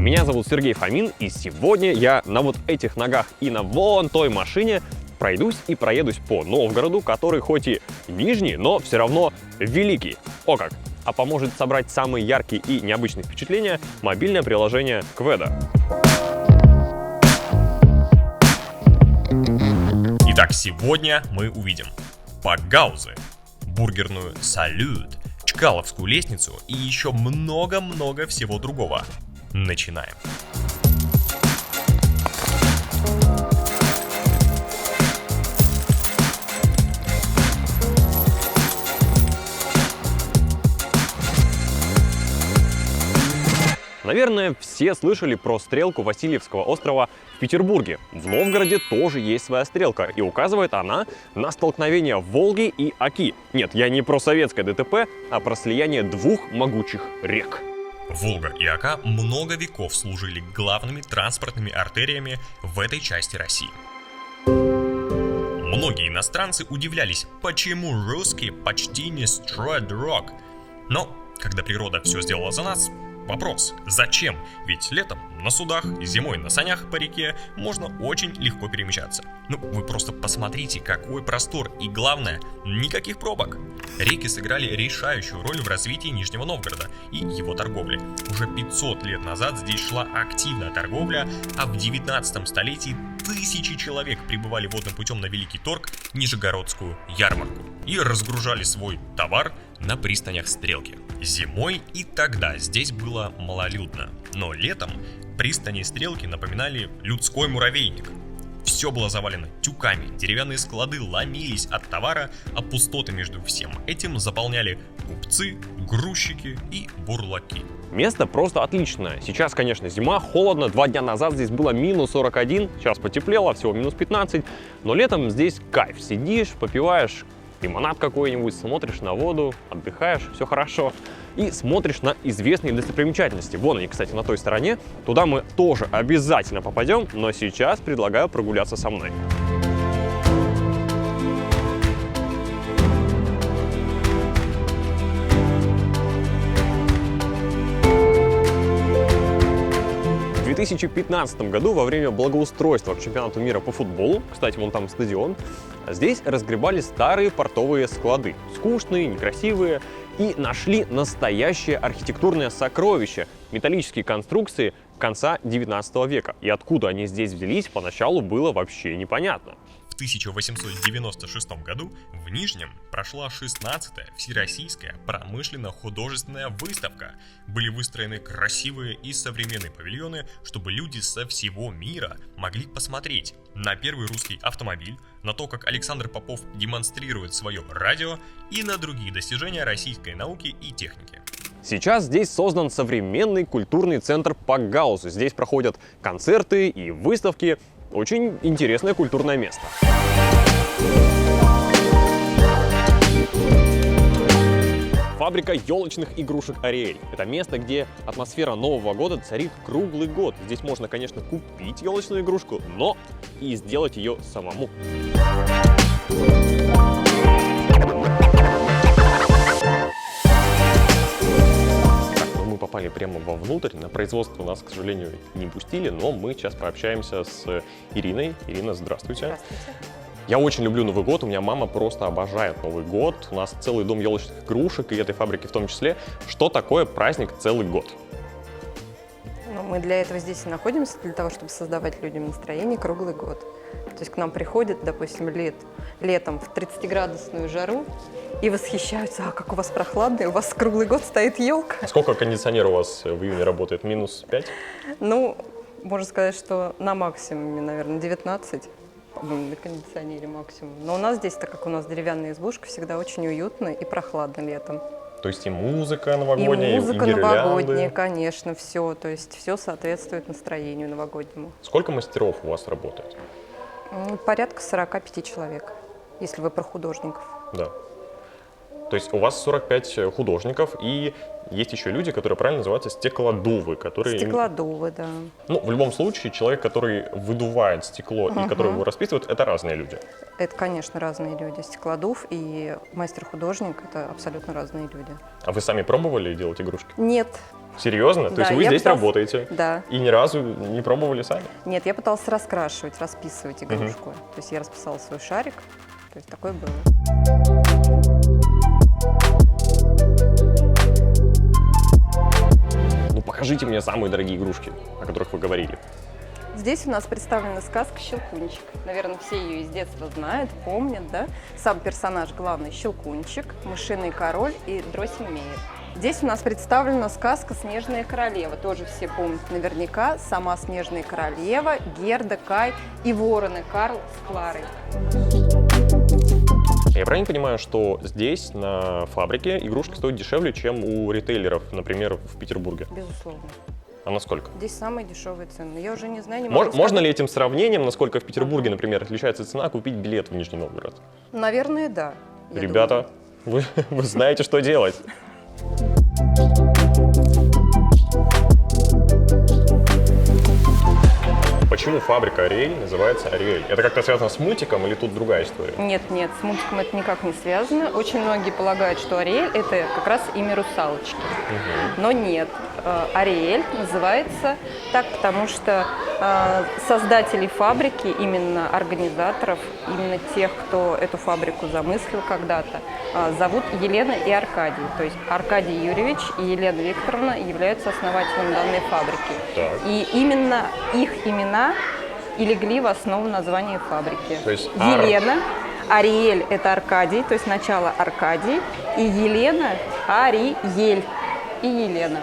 Меня зовут Сергей Фомин, и сегодня я на вот этих ногах и на вон той машине пройдусь и проедусь по Новгороду, который хоть и нижний, но все равно великий. О как! А поможет собрать самые яркие и необычные впечатления мобильное приложение Кведа. Итак, сегодня мы увидим Пагаузы, бургерную Салют, Чкаловскую лестницу и еще много-много всего другого. Начинаем. Наверное, все слышали про стрелку Васильевского острова в Петербурге. В Новгороде тоже есть своя стрелка, и указывает она на столкновение Волги и Оки. Нет, я не про советское ДТП, а про слияние двух могучих рек. Волга и Ока много веков служили главными транспортными артериями в этой части России. Многие иностранцы удивлялись, почему русские почти не строят дорог. Но, когда природа все сделала за нас, вопрос, зачем? Ведь летом на судах, зимой на санях по реке можно очень легко перемещаться. Ну, вы просто посмотрите, какой простор и, главное, никаких пробок. Реки сыграли решающую роль в развитии Нижнего Новгорода и его торговли. Уже 500 лет назад здесь шла активная торговля, а в 19 столетии тысячи человек прибывали водным путем на Великий Торг, Нижегородскую ярмарку, и разгружали свой товар на пристанях Стрелки. Зимой и тогда здесь было малолюдно, но летом пристани Стрелки напоминали людской муравейник. Все было завалено тюками, деревянные склады ломились от товара, а пустоты между всем этим заполняли купцы, грузчики и бурлаки. Место просто отличное. Сейчас, конечно, зима, холодно. 2 дня назад здесь было минус 41, сейчас потеплело, всего минус 15. Но летом здесь кайф. Сидишь, попиваешь лимонад какой-нибудь, смотришь на воду, отдыхаешь, все хорошо. И смотришь на известные достопримечательности. Вон они, кстати, на той стороне. Туда мы тоже обязательно попадем, но сейчас предлагаю прогуляться со мной. В 2015 году во время благоустройства к чемпионату мира по футболу, кстати, вон там стадион, здесь разгребали старые портовые склады. Скучные, некрасивые. И нашли настоящее архитектурное сокровище – металлические конструкции конца 19 века. И откуда они здесь взялись, поначалу было вообще непонятно. В 1896 году в Нижнем прошла 16-я Всероссийская промышленно-художественная выставка. Были выстроены красивые и современные павильоны, чтобы люди со всего мира могли посмотреть на первый русский автомобиль, на то, как Александр Попов демонстрирует свое радио, и на другие достижения российской науки и техники. Сейчас здесь создан современный культурный центр Пагаузы. Здесь проходят концерты и выставки. Очень интересное культурное место. Фабрика елочных игрушек Ариэль. Это место, где атмосфера Нового года царит круглый год. Здесь можно, конечно, купить елочную игрушку, но и сделать ее самому. Мы попали прямо вовнутрь. На производство нас, к сожалению, не пустили, но мы сейчас пообщаемся с Ириной. Ирина, здравствуйте. Здравствуйте. Я очень люблю Новый год, у меня мама просто обожает Новый год. У нас целый дом елочных игрушек, и этой фабрики в том числе. Что такое праздник целый год? Ну, мы для этого здесь и находимся, для того, чтобы создавать людям настроение круглый год. То есть к нам приходят, допустим, летом в 30-градусную жару и восхищаются, как у вас прохладно, и у вас круглый год стоит елка. Сколько кондиционер у вас в июне работает? Минус 5? Ну, можно сказать, что на максимуме, наверное, 19. По-моему, на кондиционере максимум. Но у нас здесь, так как у нас деревянная избушка, всегда очень уютно и прохладно летом. То есть и музыка новогодняя, и музыка и новогодняя, конечно, все. То есть все соответствует настроению новогоднему. Сколько мастеров у вас работает? Порядка 45 человек, если вы про художников. Да. То есть у вас 45 художников, и есть еще люди, которые правильно называются стеклодувы, которые... Стеклодувы, да. Ну, в любом случае, человек, который выдувает стекло и который его расписывает, это разные люди. Это, конечно, разные люди. Стеклодув и мастер-художник – это абсолютно разные люди. А вы сами пробовали делать игрушки? Нет, Серьезно? То Да, есть вы я здесь пыталась- работаете? Да. И ни разу не пробовали сами? Нет, я пыталась раскрашивать, расписывать игрушку. То есть я расписала свой шарик. То есть такое было. Ну, покажите мне самые дорогие игрушки, о которых вы говорили. Здесь у нас представлена сказка «Щелкунчик». Наверное, все ее из детства знают, помнят, да? Сам персонаж главный – Щелкунчик, Мышиный король и Дроссельмейер. Здесь у нас представлена сказка «Снежная королева». Тоже все помнят наверняка. Сама Снежная королева, Герда, Кай и вороны Карл с Кларой. Я правильно понимаю, что здесь, на фабрике, игрушки стоят дешевле, чем у ритейлеров, например, в Петербурге? Безусловно. А насколько? Здесь самые дешевые цены. Я уже не знаю, не могу Можно сказать. ли этим сравнением, насколько в Петербурге, например, отличается цена, купить билет в Нижний Новгород? Наверное, да. я Ребята, вы знаете, что делать. Почему фабрика Ариэль называется Ариэль? Это как-то связано с мультиком или тут другая история? Нет, с мультиком это никак не связано. Очень многие полагают, что Ариэль – это как раз имя русалочки. Но нет. Ариэль называется так, потому что создателей фабрики, именно организаторов, именно тех, кто эту фабрику замыслил когда-то, зовут Елена и Аркадий. То есть Аркадий Юрьевич и Елена Викторовна являются основателями данной фабрики. Так. И именно их имена и легли в основу названия фабрики. То есть Елена, Ариэль – это Аркадий, то есть начало Аркадий, и Елена – Ариэль и Елена.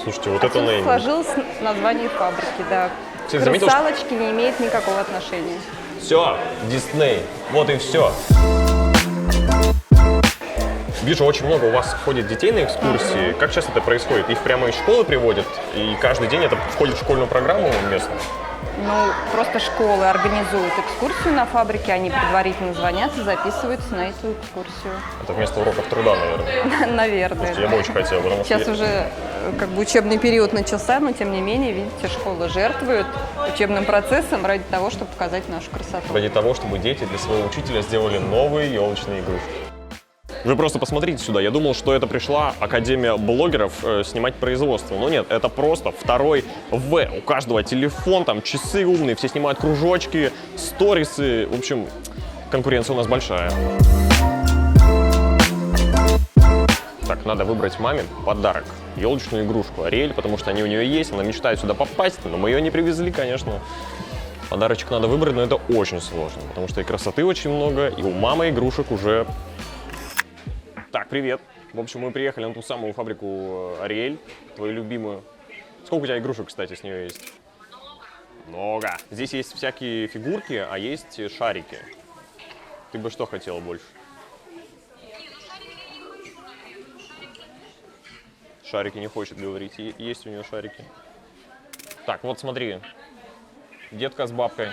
Слушайте, вот это Отсюда нейминг. сложилось название фабрики, да. Кстати, К заметил, что- русалочке не имеет никакого отношения. Все, Дисней, вот и все. Вижу, очень много у вас ходит детей на экскурсии. Как часто это происходит? Их прямо из школы приводят, и каждый день это входит в школьную программу местную? Ну, просто школы организуют экскурсию на фабрике, они предварительно звонят и записываются на эту экскурсию. Это вместо уроков труда, наверное. Наверное. Я бы очень хотел, потому что... Сейчас уже как бы учебный период начался, но тем не менее, видите, школы жертвуют учебным процессом ради того, чтобы показать нашу красоту. Ради того, чтобы дети для своего учителя сделали новые елочные игрушки. Вы просто посмотрите сюда. Я думал, что это пришла Академия блогеров снимать производство. Но нет, это просто второй В. У каждого телефон, там часы умные, все снимают кружочки, сторисы. В общем, конкуренция у нас большая. Так, надо выбрать маме подарок. Елочную игрушку Ариэль, потому что они у нее есть. Она мечтает сюда попасть, но мы ее не привезли, конечно. Подарочек надо выбрать, но это очень сложно, потому что и красоты очень много, и у мамы игрушек уже... Так, привет. В общем, мы приехали на ту самую фабрику Ариэль, твою любимую. Сколько у тебя игрушек, кстати, с нее есть? Много. Здесь есть всякие фигурки, а есть шарики. Ты бы что хотела больше? Шарики не хочет говорить. Есть у нее шарики. Так, вот смотри. Детка с бабкой.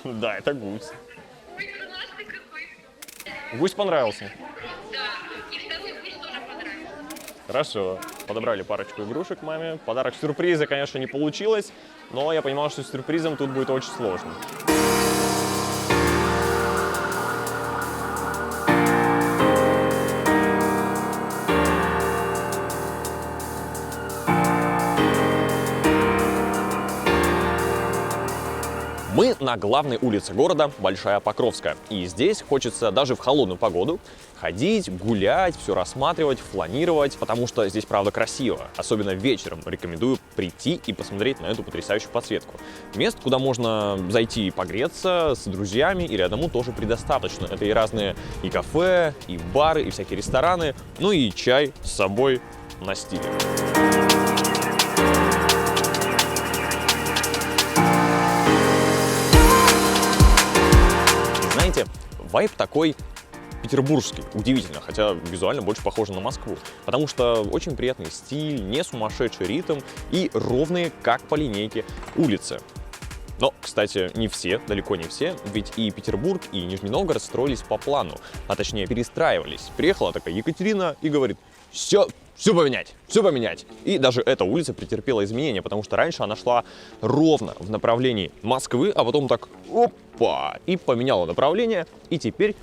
Да, это гусь. Ой, классный какой. Гусь понравился? Да, и второй гусь тоже понравился. Хорошо. Подобрали парочку игрушек маме. Подарок сюрприза, конечно, не получилось, но я понимал, что с сюрпризом тут будет очень сложно. Мы на главной улице города, Большая Покровская. И здесь хочется даже в холодную погоду ходить, гулять, все рассматривать, фланировать, потому что здесь правда красиво. Особенно вечером рекомендую прийти и посмотреть на эту потрясающую подсветку. Мест, куда можно зайти и погреться с друзьями или одному, тоже предостаточно. Это и разные и кафе, и бары, и всякие рестораны, ну и чай с собой на стиле. Знаете, вайб такой петербургский, удивительно, хотя визуально больше похоже на Москву, потому что очень приятный стиль, не сумасшедший ритм и ровные, как по линейке, улицы. Но, кстати, не все, далеко не все, ведь и Петербург, и Нижний Новгород строились по плану, а точнее перестраивались. Приехала такая Екатерина и говорит: все поменять, все поменять. И даже эта улица претерпела изменения, потому что раньше она шла ровно в направлении Москвы, а потом так опа, и поменяла направление, и теперь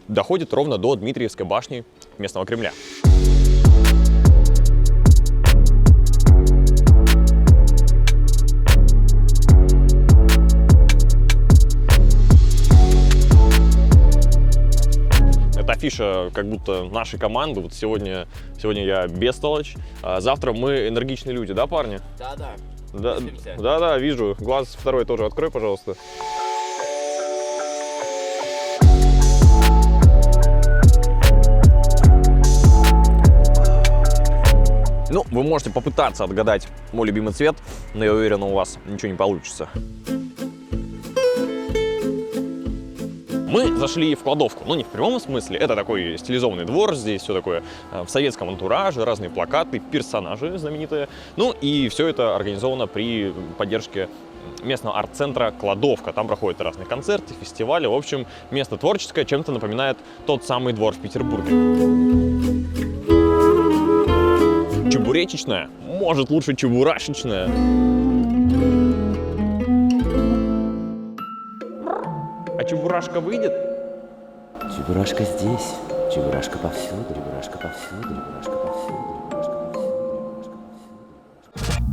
доходит ровно до Дмитриевской башни местного Кремля. Это афиша как будто нашей команды. Вот сегодня я бестолочь, а завтра мы энергичные люди, да, парни? Да. Да, вижу. Глаз второй тоже открой, пожалуйста. Ну, вы можете попытаться отгадать мой любимый цвет, но я уверен, у вас ничего не получится. Мы зашли в кладовку, ну не в прямом смысле, это такой стилизованный двор, здесь все такое в советском антураже, разные плакаты, персонажи знаменитые. Ну и все это организовано при поддержке местного арт-центра «Кладовка». Там проходят разные концерты, фестивали. В общем, место творческое, чем-то напоминает тот самый двор в Петербурге. Чебуречечная, может лучше чебурашечная. А чебурашка выйдет? Чебурашка здесь, чебурашка повсюду, чебурашка повсюду, чебурашка повсюду, чебурашка повсюду, чебурашка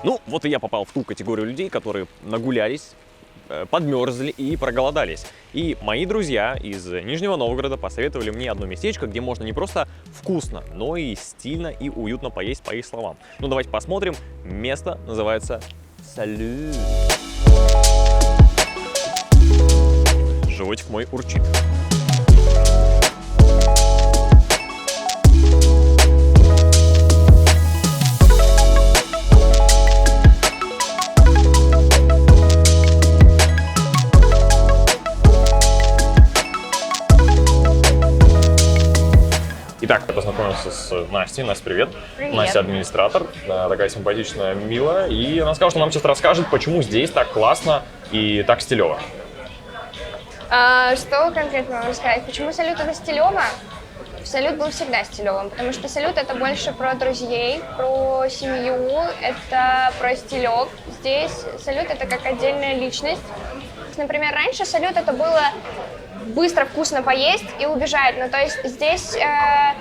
Ну, вот и я попал в ту категорию людей, которые нагулялись, подмерзли и проголодались. И мои друзья из Нижнего Новгорода посоветовали мне одно местечко, где можно не просто вкусно, но и стильно и уютно поесть, по их словам. Ну, давайте посмотрим. Место называется «Салют». Животик мой урчит. Итак, я познакомился с Настей. Настя, привет. Привет. Настя администратор, такая симпатичная, милая. И она сказала, что нам сейчас расскажет, почему здесь так классно и так стилево. Что конкретно могу сказать? Почему салют это стилево? Салют был всегда стилевым, потому что салют это больше про друзей, про семью, это про стилек. Здесь салют это как отдельная личность. Например, раньше салют это было быстро, вкусно поесть и убежать. Ну, то есть здесь...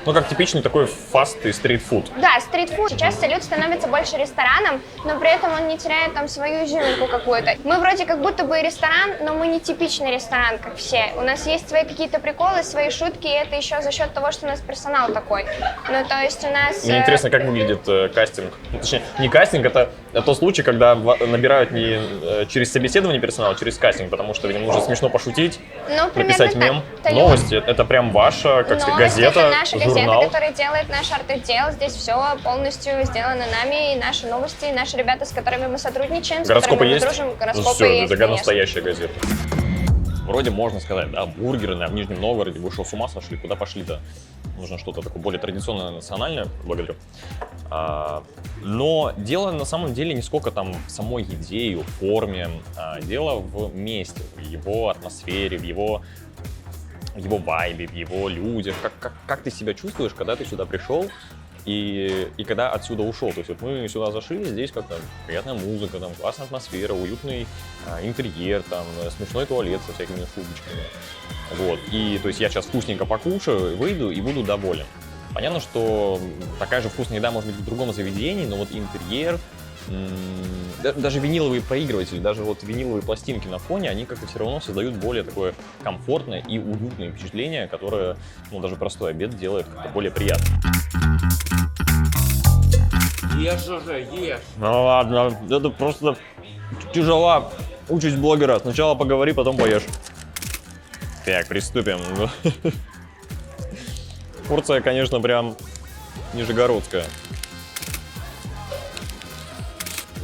Ну, как типичный такой фаст и стритфуд. Да, стритфуд. Сейчас салют становится больше рестораном, но при этом он не теряет там свою изюминку какую-то. Мы вроде как будто бы ресторан, но мы не типичный ресторан, как все. У нас есть свои какие-то приколы, свои шутки, и это еще за счет того, что у нас персонал такой. Ну, то есть у нас... Мне интересно, как выглядит кастинг. Ну, точнее, не кастинг, это тот случай, когда набирают не через собеседование персонала, а через кастинг, потому что, видимо, нужно смешно пошутить, написать мем. Так. Новости — это прям ваша, как сказать, газета, это наша журнал. газета, которая делает наш арт-отдел. Здесь все полностью сделано нами, и наши новости, и наши ребята, с которыми мы сотрудничаем, с Гороскопы которыми мы есть? дружим. Гороскопы Все, есть, это конечно. настоящая газета. Вроде можно сказать, да, бургеры в Нижнем Новгороде, вы что, с ума сошли? Куда пошли-то? Нужно что-то такое более традиционное, национальное, благодарю. Но дело на самом деле не сколько там в самой еде, ее форме, дело в месте, в его атмосфере, в его вайбе, в его людях. Как ты себя чувствуешь, когда ты сюда пришел и когда отсюда ушел? То есть вот мы сюда зашли, здесь как-то приятная музыка, там классная атмосфера, уютный интерьер, там смешной туалет со всякими шубочками. Вот. И то есть я сейчас вкусненько покушаю, выйду и буду доволен. Понятно, что такая же вкусная еда может быть в другом заведении, но вот интерьер, даже виниловые проигрыватели, даже вот виниловые пластинки на фоне, они как-то все равно создают более такое комфортное и уютное впечатление, которое, ну, даже простой обед делает как-то более приятным. Ешь уже, ешь. Ну ладно, это просто тяжела участь блогера. Сначала поговори, потом поешь. Так, приступим. Порция, конечно, прям нижегородская.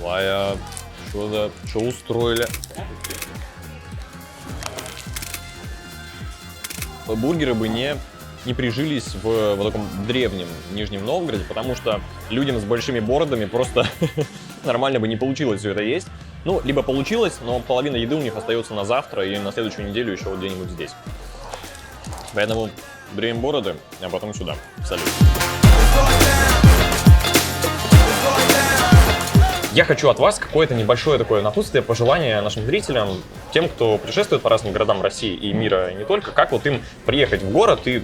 Лая, что устроили? Бургеры бы не прижились в вот таком древнем Нижнем Новгороде, потому что людям с большими бородами просто нормально бы не получилось все это есть. Ну, либо получилось, но половина еды у них остается на завтра и на следующую неделю еще вот где-нибудь здесь. Поэтому бреем бороды, а потом сюда, в салют. Я хочу от вас какое-то небольшое такое напутствие, пожелание нашим зрителям, тем, кто путешествует по разным городам России и мира, и не только, как вот им приехать в город и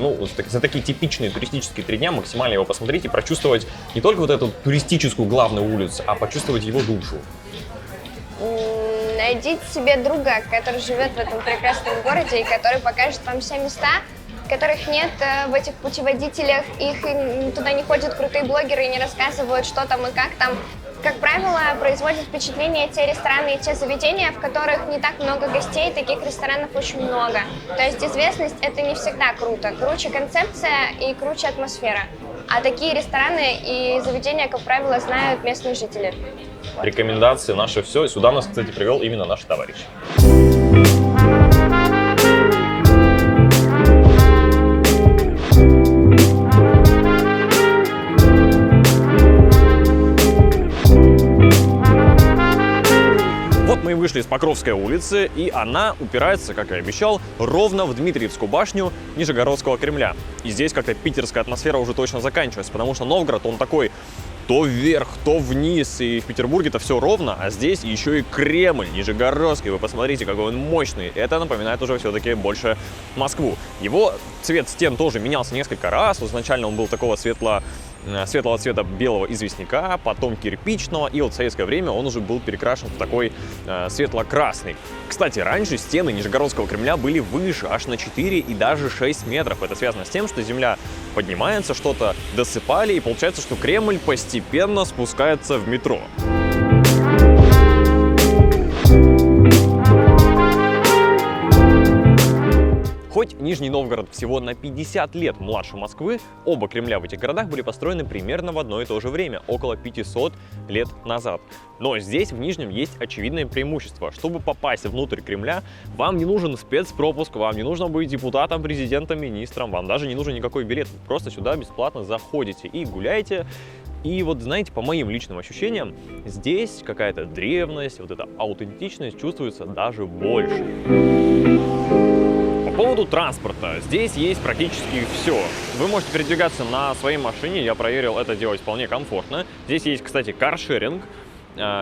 за такие типичные туристические 3 дня максимально его посмотреть и прочувствовать не только вот эту туристическую главную улицу, а почувствовать его душу. Найдите себе друга, который живет в этом прекрасном городе и который покажет вам все места, которых нет в этих путеводителях, туда не ходят крутые блогеры и не рассказывают, что там и как там. Как правило, производят впечатление те рестораны и те заведения, в которых не так много гостей, таких ресторанов очень много. То есть известность — это не всегда круто. Круче концепция и круче атмосфера. А такие рестораны и заведения, как правило, знают местные жители. Рекомендации наши все. И сюда нас, кстати, привел именно наш товарищ. Мы вышли с Покровской улицы, и она упирается, как и обещал, ровно в Дмитриевскую башню Нижегородского Кремля. И здесь как-то питерская атмосфера уже точно заканчивается, потому что Новгород, он такой то вверх, то вниз, и в Петербурге-то все ровно, а здесь еще и Кремль Нижегородский. Вы посмотрите, какой он мощный. Это напоминает уже все-таки больше Москву. Его цвет стен тоже менялся несколько раз. Изначально он был такого светлого цвета белого известняка, потом кирпичного, и вот в советское время он уже был перекрашен в такой светло-красный. Кстати, раньше стены Нижегородского Кремля были выше, аж на 4 и даже 6 метров. Это связано с тем, что земля поднимается, что-то досыпали, и получается, что Кремль постепенно спускается в метро. Хоть Нижний Новгород всего на 50 лет младше Москвы, оба Кремля в этих городах были построены примерно в одно и то же время, около 500 лет назад. Но здесь, в Нижнем, есть очевидное преимущество. Чтобы попасть внутрь Кремля, вам не нужен спецпропуск, вам не нужно быть депутатом, президентом, министром, вам даже не нужен никакой билет. Вы просто сюда бесплатно заходите и гуляете. И вот, знаете, по моим личным ощущениям, здесь какая-то древность, вот эта аутентичность чувствуется даже больше. По поводу транспорта. Здесь есть практически все. Вы можете передвигаться на своей машине, я проверил, это делать вполне комфортно. Здесь есть, кстати, каршеринг,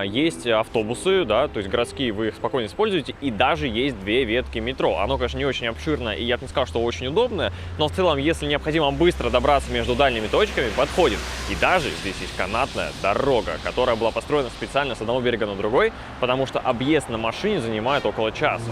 есть автобусы, да, то есть городские, вы их спокойно используете, и даже есть 2 ветки метро. Оно, конечно, не очень обширное, и я бы не сказал, что очень удобное, но в целом, если необходимо быстро добраться между дальними точками, подходит. И даже здесь есть канатная дорога, которая была построена специально с одного берега на другой, потому что объезд на машине занимает около часа.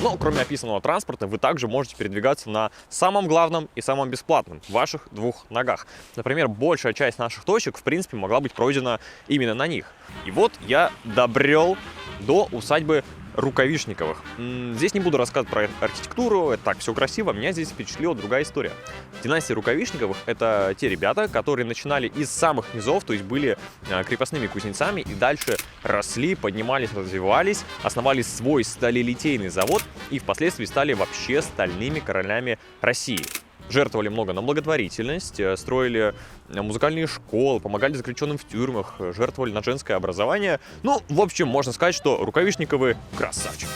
Но кроме описанного транспорта, вы также можете передвигаться на самом главном и самом бесплатном, ваших 2 ногах. Например, большая часть наших точек, в принципе, могла быть пройдена именно на них. И вот я добрел до усадьбы Рукавишниковых. Здесь не буду рассказывать про архитектуру, это так, все красиво, меня здесь впечатлила другая история. Династия Рукавишниковых — это те ребята, которые начинали из самых низов, то есть были крепостными кузнецами и дальше росли, поднимались, развивались, основали свой сталелитейный завод и впоследствии стали вообще стальными королями России. Жертвовали много на благотворительность, строили музыкальные школы, помогали заключенным в тюрьмах, жертвовали на женское образование. Ну, в общем, можно сказать, что Рукавишниковы красавчики.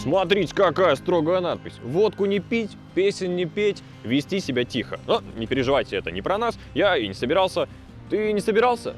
Смотрите, какая строгая надпись. Водку не пить, песен не петь, вести себя тихо. Но не переживайте, это не про нас. Я и не собирался. Ты не собирался?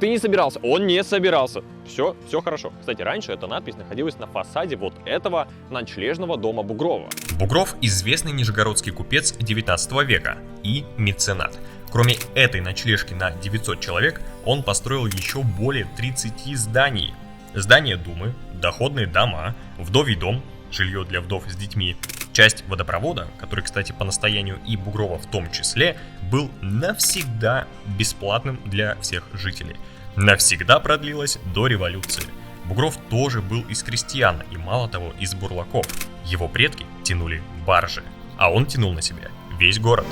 Ты не собирался. Он не собирался. Все хорошо. Кстати, раньше эта надпись находилась на фасаде вот этого ночлежного дома Бугрова. Бугров – известный нижегородский купец 19 века и меценат. Кроме этой ночлежки на 900 человек, он построил еще более 30 зданий. Здание Думы, доходные дома, вдовий дом, жилье для вдов с детьми, часть водопровода, который, кстати, по настоянию и Бугрова в том числе, был навсегда бесплатным для всех жителей. Навсегда продлилось до революции. Бугров тоже был из крестьян и, мало того, из бурлаков. Его предки тянули баржи, а он тянул на себе весь город.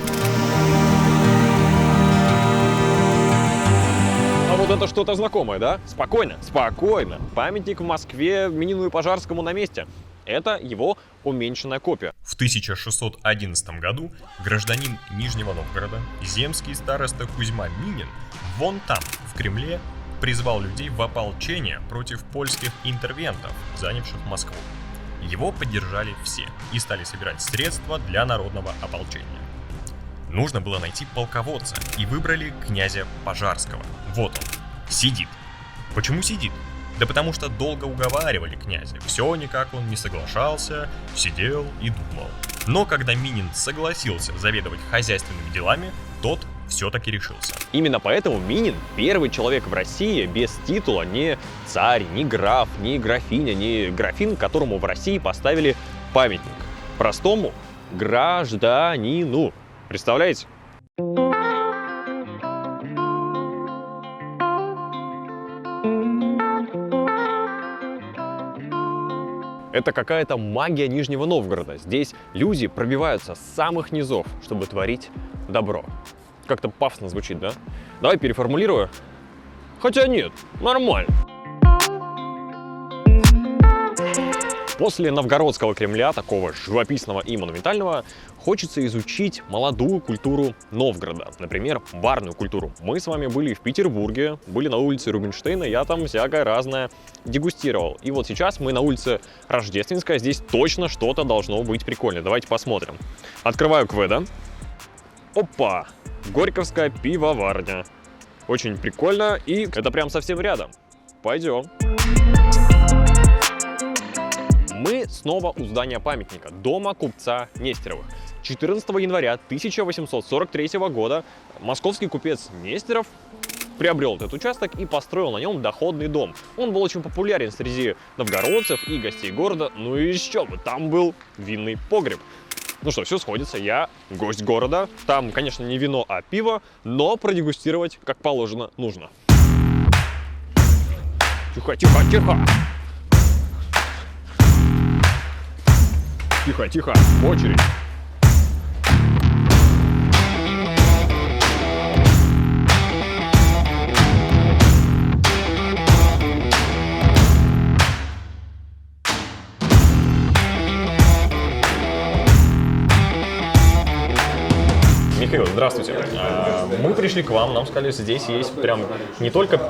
А вот это что-то знакомое, да? Спокойно, спокойно. Памятник в Москве Минину и Пожарскому на месте. Это его уменьшенная копия. В 1611 году гражданин Нижнего Новгорода, земский староста Кузьма Минин, вон там, в Кремле, призвал людей в ополчение против польских интервентов, занявших Москву. Его поддержали все и стали собирать средства для народного ополчения. Нужно было найти полководца, и выбрали князя Пожарского. Вот он, сидит. Почему сидит? Да потому что долго уговаривали князя, все никак он не соглашался, сидел и думал. Но когда Минин согласился заведовать хозяйственными делами, тот все-таки решился. Именно поэтому Минин первый человек в России без титула, не царь, не граф, не графиня, не графин, которому в России поставили памятник. Простому гражданину. Представляете? Это какая-то магия Нижнего Новгорода. Здесь люди пробиваются с самых низов, чтобы творить добро. Как-то пафосно звучит, да? Давай переформулирую. Хотя нет, нормально. После Новгородского Кремля, такого живописного и монументального, хочется изучить молодую культуру Новгорода. Например, барную культуру. Мы с вами были в Петербурге, были на улице Рубинштейна, я там всякое разное дегустировал. И вот сейчас мы на улице Рождественская, здесь точно что-то должно быть прикольное. Давайте посмотрим. Открываю КВ, Опа! Горьковская пивоварня. Очень прикольно, и это прям совсем рядом. Пойдем. Мы снова у здания памятника, дома купца Нестеровых. 14 января 1843 года московский купец Нестеров приобрел этот участок и построил на нем доходный дом. Он был очень популярен среди новгородцев и гостей города, ну и еще бы, там был винный погреб. Ну что, все сходится, я гость города, там, конечно, не вино, а пиво, но продегустировать, как положено, нужно. Тихо, тихо, тихо! Тихо, тихо, очередь. Михаил, здравствуйте. Мы пришли к вам, нам сказали, здесь есть прям не только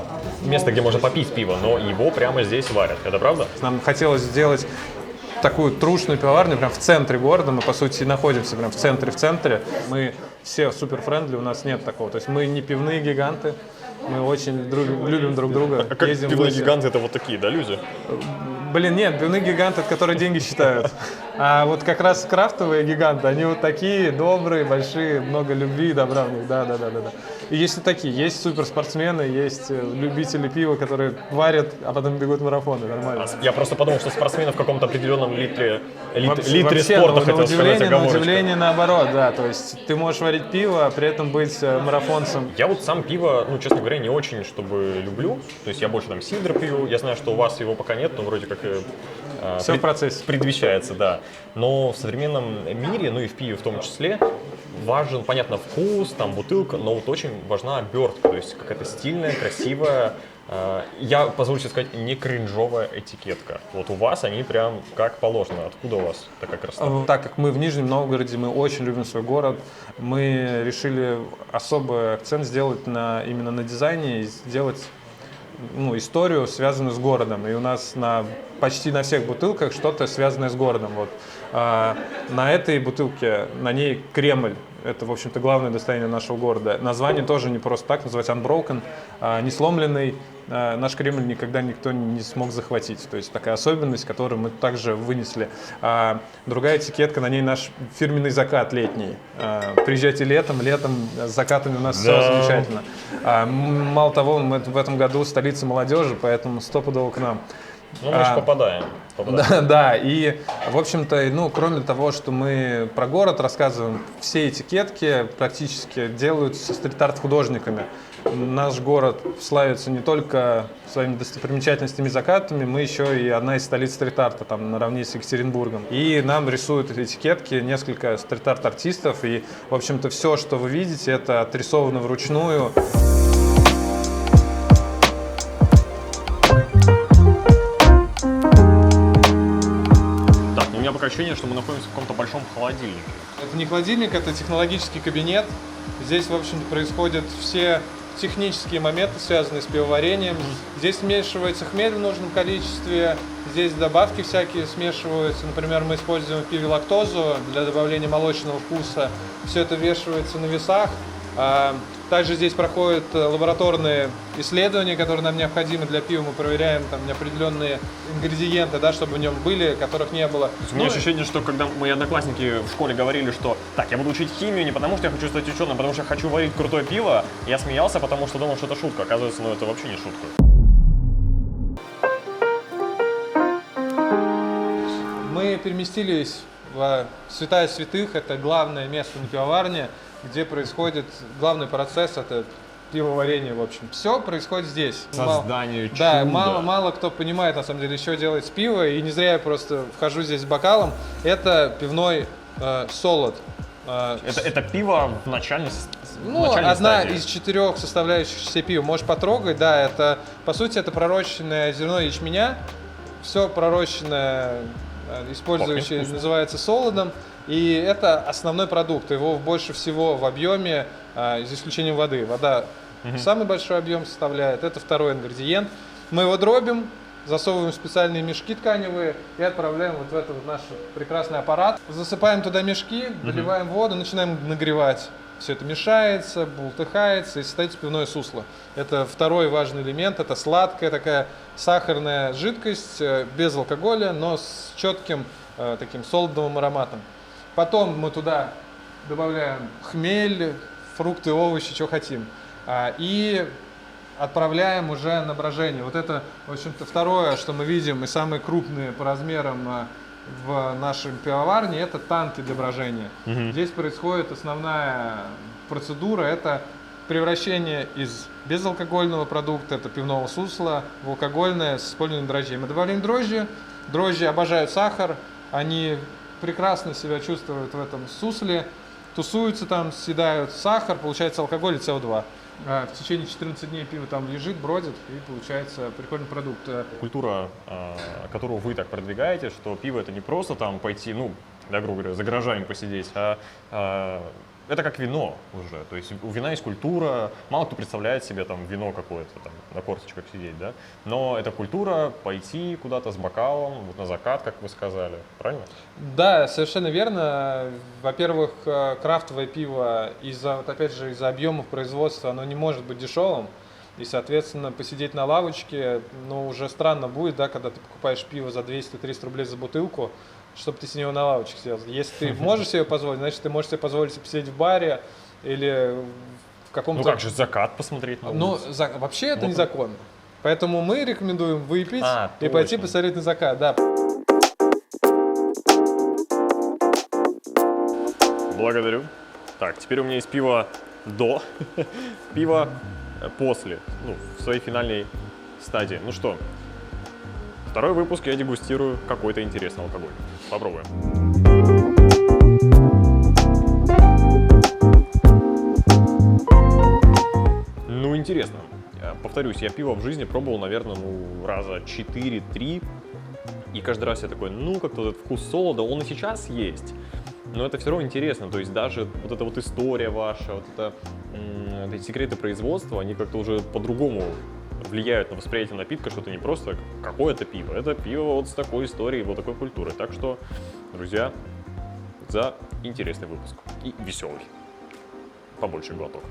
место, где можно попить пиво, но его прямо здесь варят. Это правда? Нам хотелось сделать такую трушную пивоварню прям в центре города. Мы, по сути, находимся прям в центре. Мы все супер-френдли, у нас нет такого. То есть мы не пивные гиганты, мы очень любим друг друга. А как пивные гиганты — это вот такие, да, люди? Блин, нет, пивные гиганты, это которые деньги считают. А вот как раз крафтовые гиганты, они вот такие добрые, большие, много любви и добра в них, да. И есть и такие, есть суперспортсмены, есть любители пива, которые варят, а потом бегут марафоны, нормально. Я просто подумал, что спортсмены в каком-то определенном литре Вообще, спорта, хотел сказать, на оговорочка. удивление наоборот, да, то есть ты можешь варить пиво, а при этом быть марафонцем. Я вот сам пиво, ну, честно говоря, не очень, чтобы люблю. То есть я больше там сидр пью. Я знаю, что у вас его пока нет, но вроде как Все в процессе. предвещается, да. Но в современном мире, ну и в пиве в том числе, важен, понятно, вкус, там бутылка, но вот очень важна обертка, то есть какая-то стильная, красивая, я, позволю себе сказать, не кринжовая этикетка. Вот у вас они прям как положено. Откуда у вас такая красота? Так как мы в Нижнем Новгороде, мы очень любим свой город, мы решили особый акцент сделать именно на дизайне и сделать историю, связанную с городом. И у нас почти на всех бутылках что-то связанное с городом. Вот. На этой бутылке, на ней Кремль. Это, в общем-то, главное достояние нашего города. Название тоже не просто так, называется Unbroken, не сломленный. Наш Кремль никогда никто не смог захватить. То есть такая особенность, которую мы также вынесли. Другая этикетка, на ней наш фирменный закат летний. Приезжайте летом с закатами у нас все замечательно. Мало того, мы в этом году столица молодежи, поэтому стопудово к нам. Ну, мы же попадаем. Да, да, и, в общем-то, ну, кроме того, что мы про город рассказываем, все этикетки практически делаются стрит-арт-художниками. Наш город славится не только своими достопримечательностями и закатами, мы еще и одна из столиц стрит-арта, там, наравне с Екатеринбургом. И нам рисуют этикетки несколько стрит-арт-артистов, и, в общем-то, все, что вы видите, это отрисовано вручную. У меня пока ощущение, что мы находимся в каком-то большом холодильнике. Это не холодильник, это технологический кабинет. Здесь, в общем-то, происходят все технические моменты, связанные с пивоварением. Здесь смешивается хмель в нужном количестве, здесь добавки всякие смешиваются. Например, мы используем в пиве лактозу для добавления молочного вкуса. Все это вешивается на весах. Также здесь проходят лабораторные исследования, которые нам необходимы для пива. Мы проверяем там определенные ингредиенты, да, чтобы в нем были, которых не было. У меня ощущение, что когда мои одноклассники в школе говорили, что так, я буду учить химию не потому, что я хочу стать ученым, а потому что я хочу варить крутое пиво, я смеялся, потому что думал, что это шутка. Оказывается, ну это вообще не шутка. Мы переместились в Святая Святых, это главное место на пивоварне, где происходит главный процесс, это пивоварение, в общем. Все происходит здесь. Создание чуда. Да, мало кто понимает, на самом деле, что делать с пива, и не зря я просто вхожу здесь с бокалом. Это пивной солод. Это пиво в начальной одна стадии. из 4 составляющих все пива. Можешь потрогать, да, это, по сути, это пророщенное зерно ячменя. Все пророщенное, использующее, называется солодом. И это основной продукт, его больше всего в объеме, за исключением воды. Вода самый большой объем составляет, это второй ингредиент. Мы его дробим, засовываем в специальные мешки тканевые и отправляем вот в этот вот наш прекрасный аппарат. Засыпаем туда мешки, наливаем воду, начинаем нагревать. Все это мешается, бултыхается и состоится пивное сусло. Это второй важный элемент, это сладкая такая сахарная жидкость, без алкоголя, но с четким таким солодовым ароматом. Потом мы туда добавляем хмель, фрукты, овощи, что хотим. И отправляем уже на брожение. Вот это, в общем-то, второе, что мы видим, и самые крупные по размерам в нашей пивоварне, это танки для брожения. Здесь происходит основная процедура, это превращение из безалкогольного продукта, это пивного сусла, в алкогольное с использованием дрожжей. Мы добавляем дрожжи, дрожжи обожают сахар, они прекрасно себя чувствуют в этом сусле, тусуются там, съедают сахар, получается алкоголь и СО2. В течение 14 дней пиво там лежит, бродит, и получается прикольный продукт. Культура, которую вы так продвигаете, что пиво это не просто там пойти, ну, да, грубо говоря, за гаражами посидеть, это как вино уже. То есть у вина есть культура, мало кто представляет себе там вино какое-то, там, на корточках сидеть, да? Но это культура пойти куда-то с бокалом, вот на закат, как вы сказали, правильно? Да, совершенно верно. Во-первых, крафтовое пиво, вот опять же, из-за объемов производства, оно не может быть дешевым. И, соответственно, посидеть на лавочке, ну, уже странно будет, да, когда ты покупаешь пиво за 200-300 рублей за бутылку, чтобы ты с него на лавочке сидел. Если ты можешь себе позволить, значит, ты можешь себе позволить посидеть в баре или в каком-то... Ну как же, закат посмотреть на улице? Ну, вообще это незаконно. Поэтому мы рекомендуем выпить и пойти точно. посмотреть на закат, да. Благодарю. Так, теперь у меня есть пиво до, пиво после, ну, в своей финальной стадии. Ну что, второй выпуск я дегустирую какой-то интересный алкоголь. Попробуем. Ну, интересно. Повторюсь, я пиво в жизни пробовал, наверное, ну, раза 4-3. И каждый раз я такой, ну, как-то вот этот вкус солода, он и сейчас есть. Но это все равно интересно, то есть даже вот эта вот история ваша, вот это, эти секреты производства, они как-то уже по-другому влияют на восприятие напитка, что это не просто какое-то пиво, это пиво вот с такой историей, вот такой культурой. Так что, друзья, за интересный выпуск и веселый. Побольше глоток.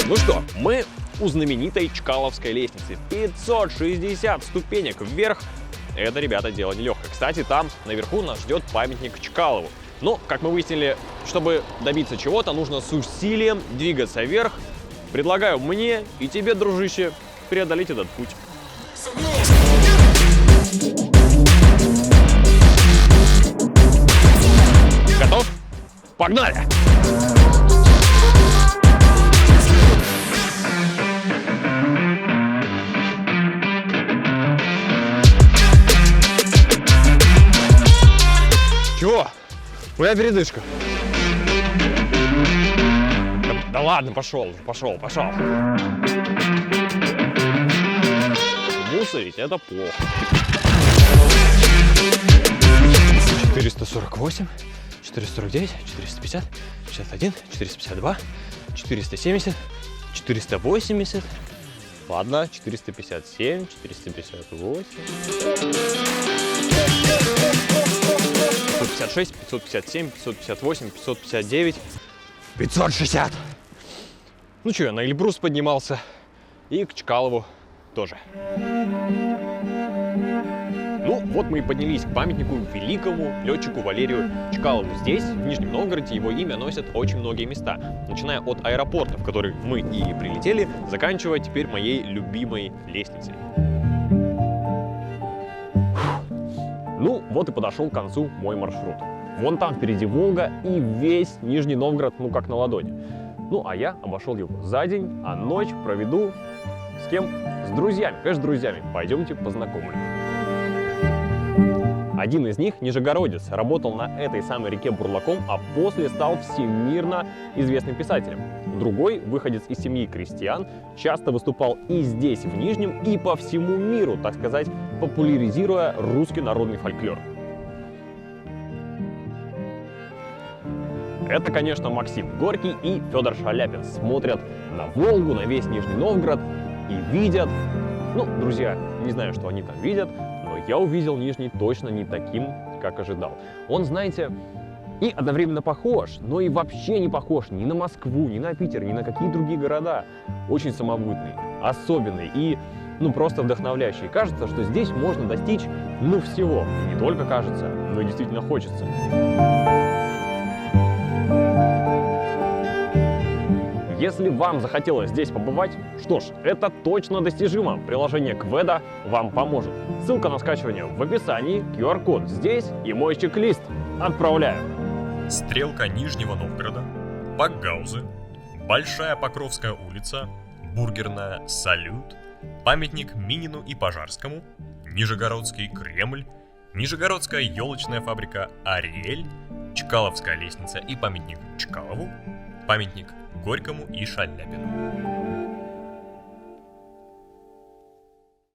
Ну что, мы у знаменитой Чкаловской лестницы. 560 ступенек вверх. Это, ребята, дело нелегкое. Кстати, там наверху нас ждет памятник Чкалову. Но, как мы выяснили, чтобы добиться чего-то, нужно с усилием двигаться вверх. Предлагаю мне и тебе, дружище, преодолеть этот путь. Готов? Погнали! Чего? Моя передышка. Да ладно, пошел. Мусорить это плохо. 448, 449, 450, 51, 452, 470, 480. Ладно, 457, 458. 556, 557, 558, 559, 560. Ну что, я на Эльбрус поднимался и к Чкалову тоже. Ну, вот мы и поднялись к памятнику великому летчику Валерию Чкалову. Здесь, в Нижнем Новгороде, его имя носят очень многие места. Начиная от аэропорта, в который мы и прилетели, заканчивая теперь моей любимой лестницей. Ну, вот и подошел к концу мой маршрут. Вон там впереди Волга и весь Нижний Новгород, ну как на ладони. Ну, а я обошел его за день, а ночь проведу с кем? С друзьями. Конечно, с друзьями. Пойдемте познакомлю. Один из них, нижегородец, работал на этой самой реке бурлаком, а после стал всемирно известным писателем. Другой, выходец из семьи крестьян, часто выступал и здесь, в Нижнем, и по всему миру, так сказать, популяризируя русский народный фольклор. Это, конечно, Максим Горький и Федор Шаляпин смотрят на Волгу, на весь Нижний Новгород и видят, ну, друзья, не знаю, что они там видят, но я увидел Нижний точно не таким, как ожидал. Он, знаете, и одновременно похож, но и вообще не похож ни на Москву, ни на Питер, ни на какие другие города. Очень самобытный, особенный и, ну, просто вдохновляющий. Кажется, что здесь можно достичь, ну, всего. И не только кажется, но и действительно хочется. Если вам захотелось здесь побывать, что ж, это точно достижимо. Приложение Кведа вам поможет. Ссылка на скачивание в описании, QR-код здесь и мой чек-лист. Отправляю. Стрелка Нижнего Новгорода, Пакгаузы, Большая Покровская улица, Бургерная Салют, памятник Минину и Пожарскому, Нижегородский Кремль, Нижегородская елочная фабрика Ариэль, Чкаловская лестница и памятник Чкалову, памятник Горькому и Шаляпину.